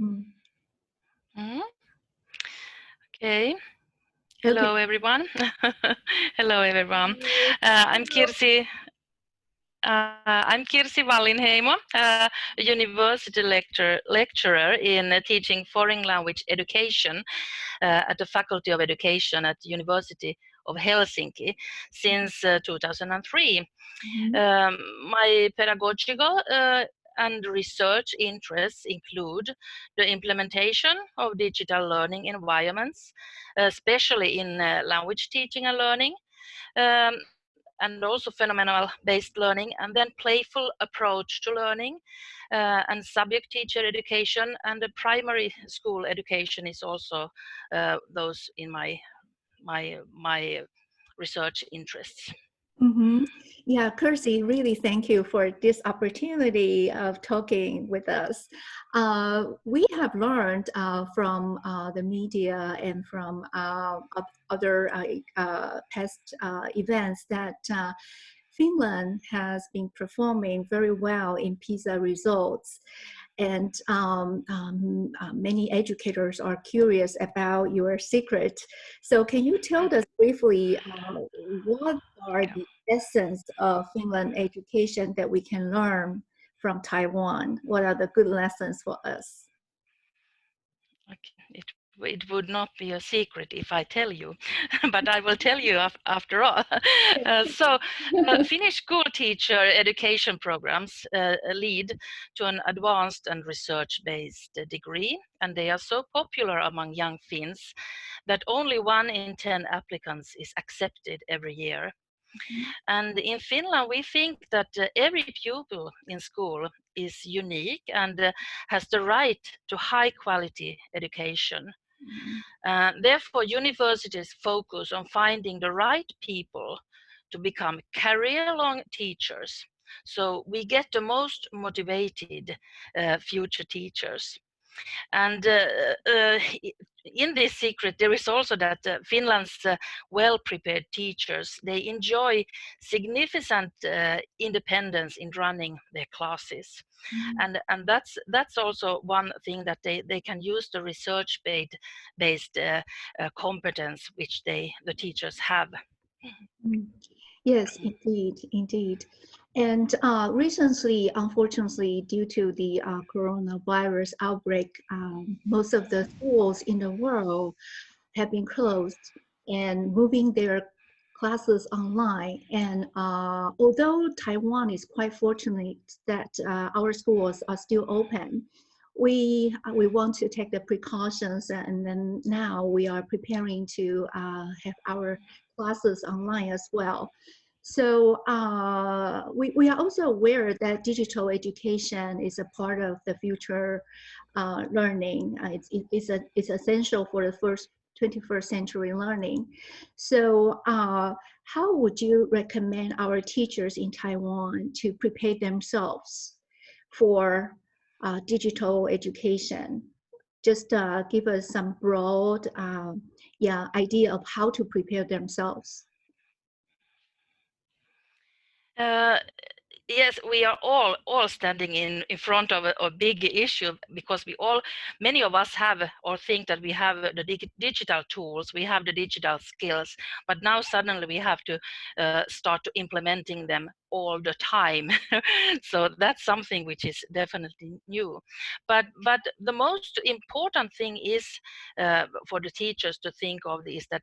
Mm. Okay. Hello, everyone. Hello, everyone. I'm KIRSI. I'm KIRSI WALLINHEIMO, a university lecturer in teaching foreign language education at the Faculty of Education at the University of Helsinki since 2003. My pedagogical and research interests include the implementation of digital learning environments, especially in language teaching and learning, and also phenomenal-based learning, and then playful approach to learning, and subject teacher education, and the primary school education is also those in my research interests. Yeah, KIRSI, really thank you for this opportunity of talking with us. We have learned from the media and from other past events that Finland has been performing very well in PISA results. And many educators are curious about your secret. So can you tell us briefly what are the essence of Finland education that we can learn from Taiwan? What are the good lessons for us? Okay. It would not be a secret if I tell you, but I will tell you after all. Finnish school teacher education programs lead to an advanced and research-based degree, and they are so popular among young Finns that only 1 in 10 applicants is accepted every year. And in Finland, we think that every pupil in school is unique and has the right to high quality education. Therefore, universities focus on finding the right people to become career-long teachers. So we get the most motivated future teachers. And in this secret, there is also that Finland's well-prepared teachers, they enjoy significant independence in running their classes. And that's also one thing that they can use the research-based competence which the teachers have. Yes, indeed. And recently, unfortunately, due to the coronavirus outbreak, most of the schools in the world have been closed and moving their classes online. And although Taiwan is quite fortunate that our schools are still open, we want to take the precautions, and then now we are preparing to have our classes online as well. So we are also aware that digital education is a part of the future learning. It's essential for the 21st century learning. So how would you recommend our teachers in Taiwan to prepare themselves for digital education? Just give us some broad idea of how to prepare themselves. Yes, we are all standing in front of a big issue, because many of us have or think that we have the digital tools, we have the digital skills, but now suddenly we have to start to implementing them all the time. So that's something which is definitely new. But the most important thing is for the teachers to think of is that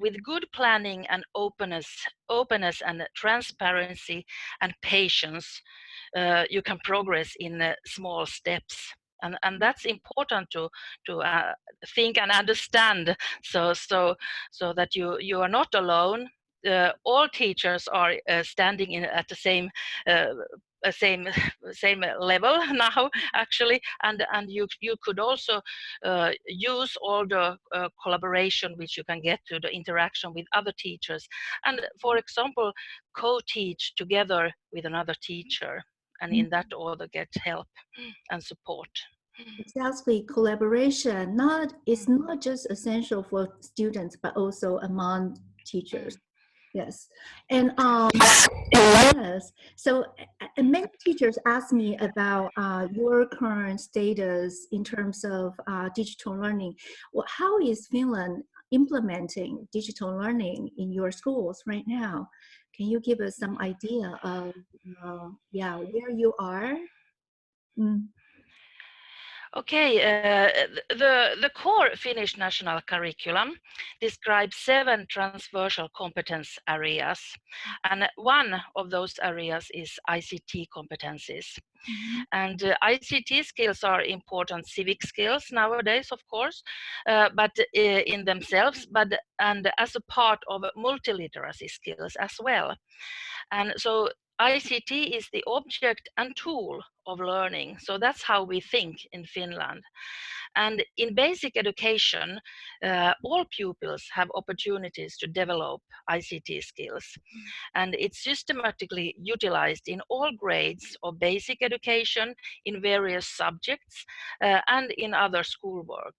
with good planning and openness and transparency and patience, you can progress in small steps. And that's important to think and understand, so that you are not alone. All teachers are standing at the same level now, actually, and you could also use all the collaboration which you can get through the interaction with other teachers, and for example co-teach together with another teacher, and in that order get help and support. Exactly, collaboration is not just essential for students, but also among teachers. Yes, and yes, so many teachers ask me about your current status in terms of digital learning. Well, how is Finland implementing digital learning in your schools right now? Can you give us some idea of yeah, where you are? Mm. Okay, the core Finnish national curriculum describes 7 transversal competence areas, and one of those areas is ICT competencies. Mm-hmm. And ICT skills are important civic skills nowadays, of course, but in themselves, and as a part of multiliteracy skills as well. And so ICT is the object and tool of learning. So that's how we think in Finland. And in basic education, all pupils have opportunities to develop ICT skills. And it's systematically utilized in all grades of basic education, in various subjects, and in other schoolwork.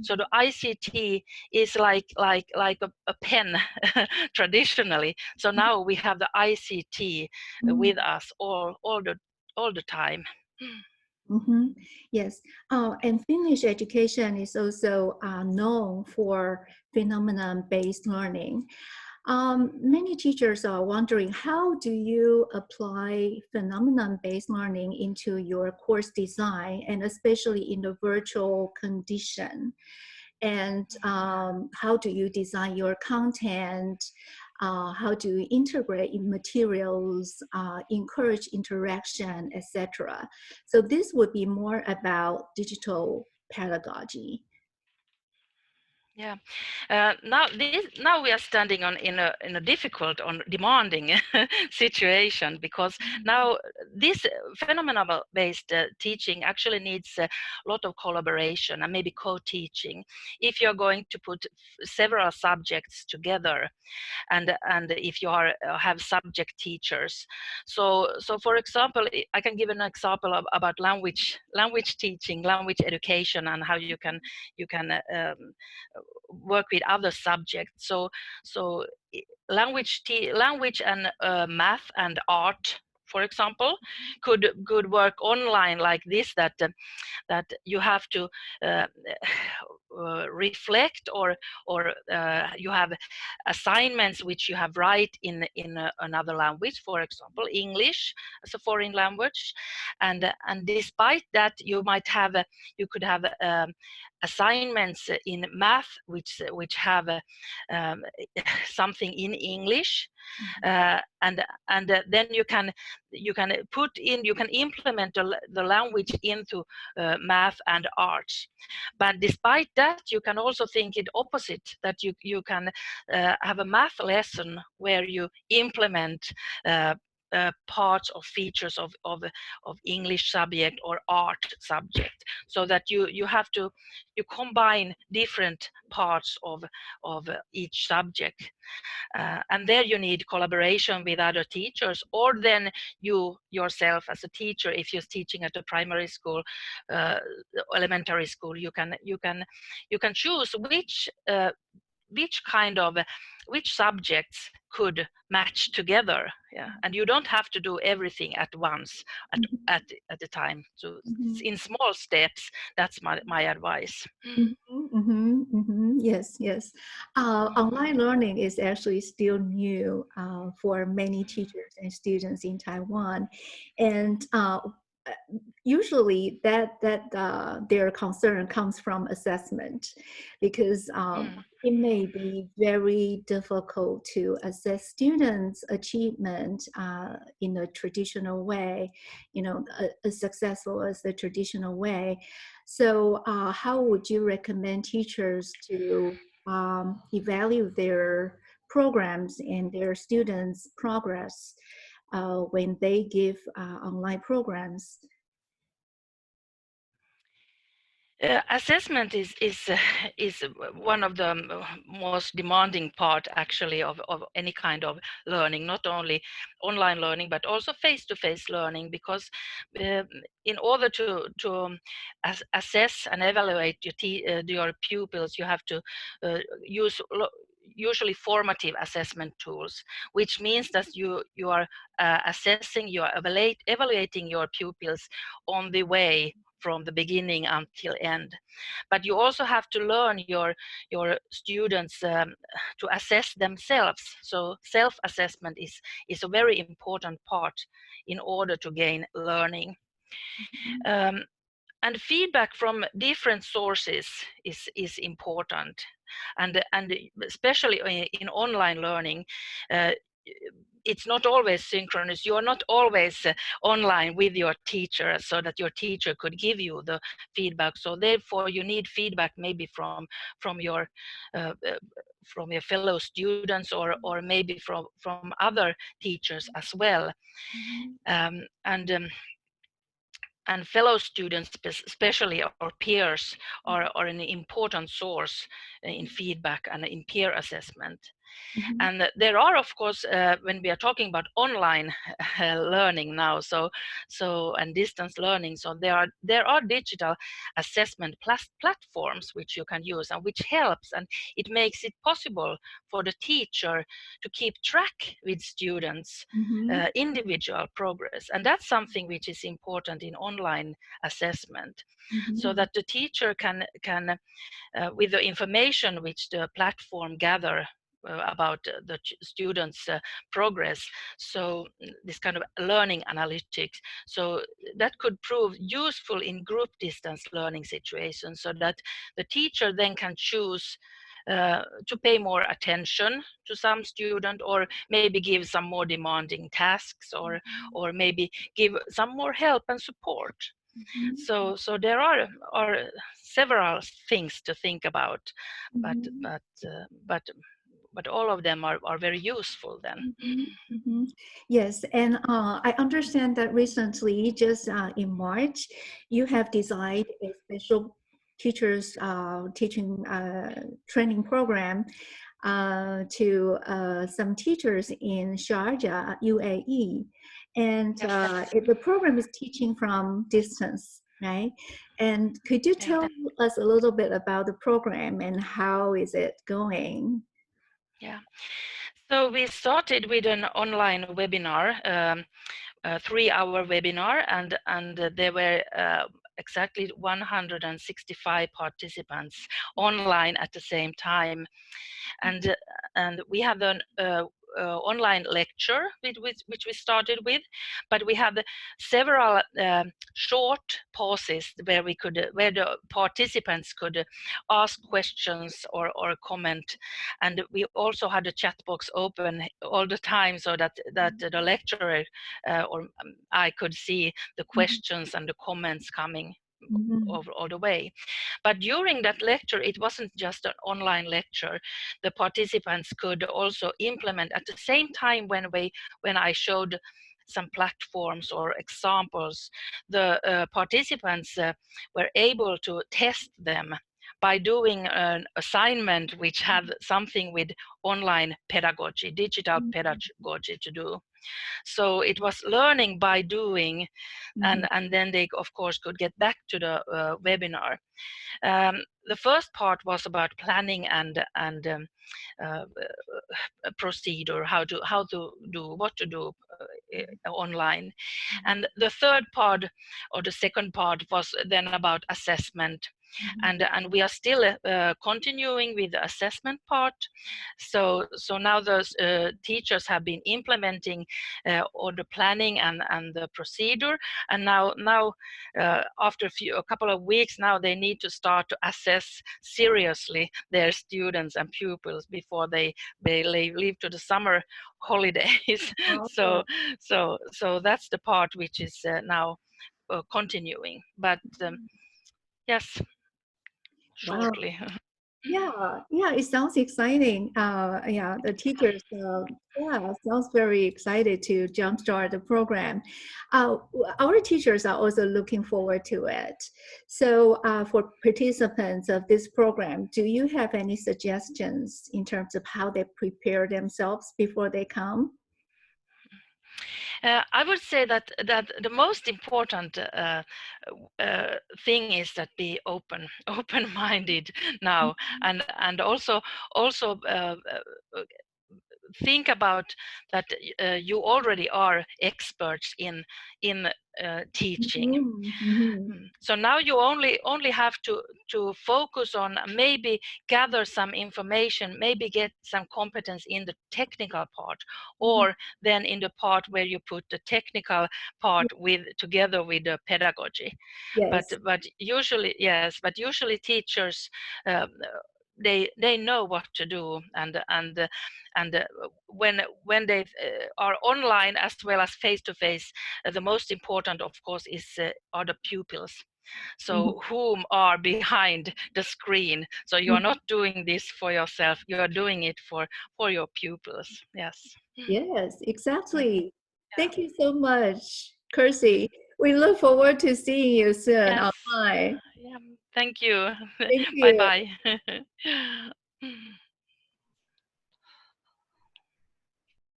So the ICT is like a pen traditionally. So now we have the ICT with us all the time. Mm-hmm. Yes, and Finnish education is also known for phenomenon-based learning. Many teachers are wondering, how do you apply phenomenon-based learning into your course design, and especially in the virtual condition? And how do you design your content? How do you integrate in materials, encourage interaction, etc. So this would be more about digital pedagogy. Yeah. Now we are standing in a difficult, demanding situation, because now this phenomenon-based teaching actually needs a lot of collaboration and maybe co-teaching. If you're going to put several subjects together, and if you have subject teachers, so for example, I can give an example about language teaching, language education, and how you can work with other subjects. So language and math and art, for example, could work online like this, that you have to reflect, or you have assignments which you have write in another language, for example English as a foreign language, and despite that you could have assignments in math which have something in English, and then you can implement the language into math and arts. But despite that, you can also think it opposite, that you can have a math lesson where you implement parts of features of English subject or art subject, so that you combine different parts of each subject, and there you need collaboration with other teachers, or then you yourself as a teacher, if you're teaching at a primary school, elementary school, you can choose which subjects could match together, yeah, and you don't have to do everything at once at the time. So in small steps, that's my advice. Yes, yes. Online learning is actually still new for many teachers and students in Taiwan, and usually their concern comes from assessment, because it may be very difficult to assess students' achievement in a traditional way, as successful as the traditional way. So how would you recommend teachers to evaluate their programs and their students' progress when they give online programs? Assessment is one of the most demanding part, actually, of any kind of learning, not only online learning but also face-to-face learning, because in order to assess and evaluate your pupils, you have to usually formative assessment tools, which means that you are assessing, you are evaluating your pupils on the way from the beginning until end. But you also have to learn your students to assess themselves. So self-assessment is a very important part in order to gain learning. And feedback from different sources is important, and especially in online learning, it's not always synchronous. You are not always online with your teacher, so that your teacher could give you the feedback. So therefore, you need feedback maybe from your fellow students, or maybe from other teachers as well. And fellow students, especially our peers, are an important source in feedback and in peer assessment. And there are, of course, when we are talking about online learning now, and distance learning, so there are digital assessment platforms which you can use, and which helps, and it makes it possible for the teacher to keep track with students' individual progress, and that's something which is important in online assessment, so that the teacher can with the information which the platform gather about the students' progress, so this kind of learning analytics, so that could prove useful in group distance learning situations, so that the teacher then can choose to pay more attention to some student, or maybe give some more demanding tasks, or maybe give some more help and support. So there are several things to think about, but all of them are very useful then. Yes, and I understand that recently, just in March, you have designed a special teachers teaching training program to some teachers in Sharjah, UAE. And the program is teaching from distance, right? And could you tell us a little bit about the program and how is it going? Yeah, so we started with an online webinar, a 3-hour webinar, and there were exactly 165 participants online at the same time, and we have an online lecture which we started with, but we had several short pauses where the participants could ask questions or comment, and we also had a chat box open all the time, so that the lecturer or I could see the questions and the comments coming all the way. But during that lecture, it wasn't just an online lecture. The participants could also implement at the same time when I showed some platforms or examples. The participants were able to test them by doing an assignment which had something with online pedagogy, digital pedagogy to do. So it was learning by doing, and then they, of course, could get back to the webinar. The first part was about planning and procedure, how to do, what to do online. And the third part, or the second part, was then about assessment. And we are still continuing with the assessment part. So now those teachers have been implementing all the planning and the procedure, and now after a couple of weeks now, they need to start to assess seriously their students and pupils before they leave to the summer holidays. So that's the part which is now continuing, but yes, shortly. Wow. Yeah, it sounds exciting. Yeah, the teachers, sounds very excited to jumpstart the program. Our teachers are also looking forward to it. So for participants of this program, do you have any suggestions in terms of how they prepare themselves before they come? I would say that the most important thing is that be open-minded now, and also think about that you already are experts in teaching. So now you only have to focus on maybe gather some information, maybe get some competence in the technical part, or then in the part where you put the technical part together with the pedagogy. Yes. But usually teachers they know what to do, and when they are online as well as face to face, the most important, of course, are the pupils. So whom are behind the screen? So you are not doing this for yourself; you are doing it for your pupils. Yes. Yes, exactly. Thank you so much, KIRSI. We look forward to seeing you soon online. Yeah. Thank you. Thank Bye you. bye.